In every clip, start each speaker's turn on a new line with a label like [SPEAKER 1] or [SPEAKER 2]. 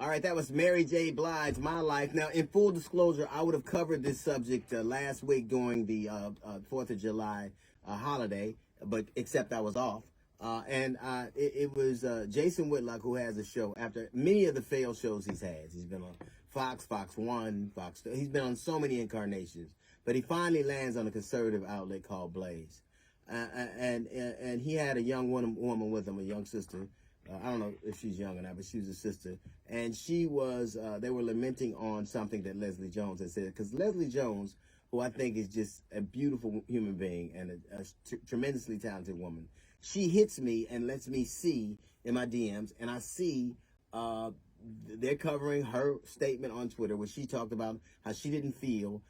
[SPEAKER 1] All right, that was Mary J. Blige's My Life. Now, in full disclosure, I would have covered this subject last week during the 4th of July holiday, but except I was off. It was Jason Whitlock who has a show after many of the failed shows he's had. He's been on Fox, Fox 1, Fox 2. He's been on so many incarnations, but he finally lands on a conservative outlet called Blaze. And he had a young woman with him, a young sister. I don't know if she's young or not, but she was a sister. And she was, they were lamenting on something that Leslie Jones had said. Because Leslie Jones, who I think is just a beautiful human being and a tremendously talented woman, she hits me and lets me see in my DMs, and I see they're covering her statement on Twitter where she talked about how she didn't feel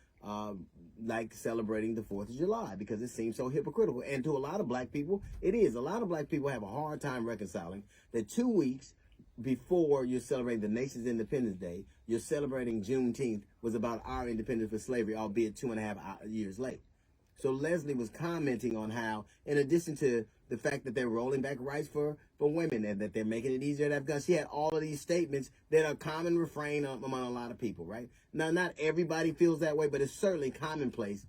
[SPEAKER 1] like celebrating the 4th of July because it seems so hypocritical. And to a lot of black people, it is. A lot of black people have a hard time reconciling that 2 weeks before you're celebrating the nation's Independence Day, you're celebrating Juneteenth was about our independence from slavery, albeit 2.5 years late. So Leslie was commenting on how, in addition to the fact that they're rolling back rights for women and that they're making it easier to have guns, she had all of these statements that are common refrain among a lot of people, right? Now, not everybody feels that way, but it's certainly commonplace,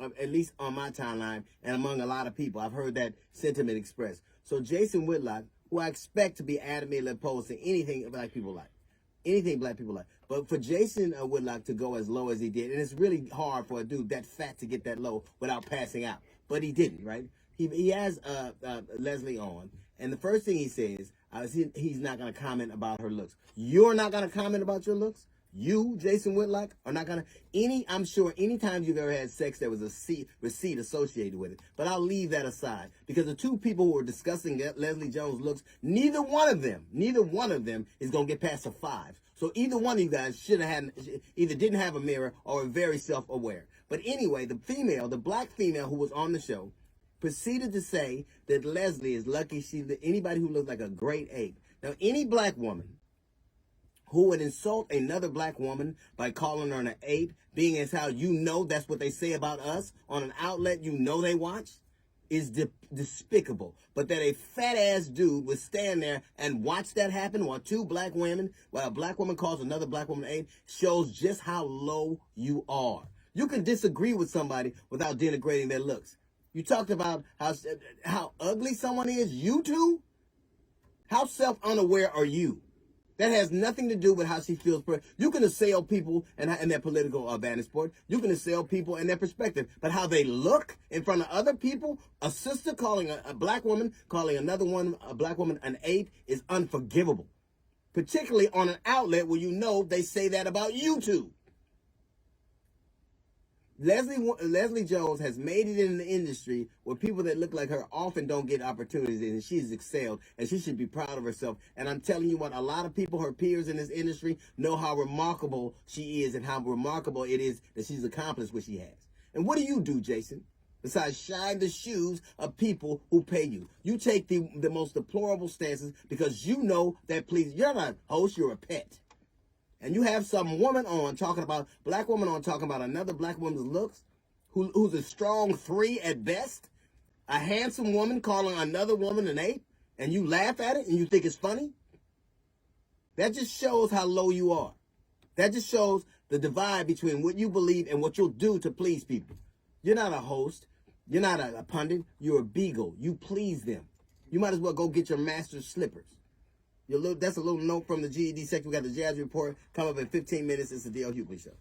[SPEAKER 1] at least on my timeline and among a lot of people. I've heard that sentiment expressed. So Jason Whitlock, who I expect to be adamantly opposed to anything black people like, but for Jason Whitlock to go as low as he did, and it's really hard for a dude that fat to get that low without passing out, but he didn't, right? He has Leslie on, and the first thing he says he's not going to comment about her looks. You're not going to comment about your looks? You, Jason Whitlock, are not going to, I'm sure anytime you've ever had sex, there was a receipt associated with it. But I'll leave that aside because the two people who were discussing Leslie Jones' looks, neither one of them is going to get past a 5. So either one of you guys either didn't have a mirror or were very self-aware. But anyway, the black female who was on the show proceeded to say that Leslie is lucky anybody who looks like a great ape. Now, any black woman who would insult another black woman by calling her an ape, being as how that's what they say about us on an outlet they watch, is despicable. But that a fat-ass dude would stand there and watch that happen while a black woman calls another black woman an ape, shows just how low you are. You can disagree with somebody without denigrating their looks. You talked about how ugly someone is. You too? How self-unaware are you? That has nothing to do with how she feels. You can assail people and their political vantage point. You can assail people and their perspective. But how they look in front of other people, a sister calling a black woman, calling a black woman an ape is unforgivable. Particularly on an outlet where they say that about you too. Leslie Jones has made it in the industry where people that look like her often don't get opportunities, and she's excelled, and she should be proud of herself. And I'm telling you what, a lot of people, her peers in this industry, know how remarkable she is and how remarkable it is that she's accomplished what she has. And what do you do, Jason, besides shine the shoes of people who pay you? You take the most deplorable stances because you know that, you're not a host, you're a pet. And you have some black woman on talking about another black woman's looks, who's a strong 3 at best, a handsome woman calling another woman an ape, and you laugh at it and you think it's funny? That just shows how low you are. That just shows the divide between what you believe and what you'll do to please people. You're not a host. You're not a pundit. You're a beagle. You please them. You might as well go get your master's slippers. That's a little note from the GED section. We got the Jazz Report. Come up in 15 minutes. It's the D.L. Hughley Show.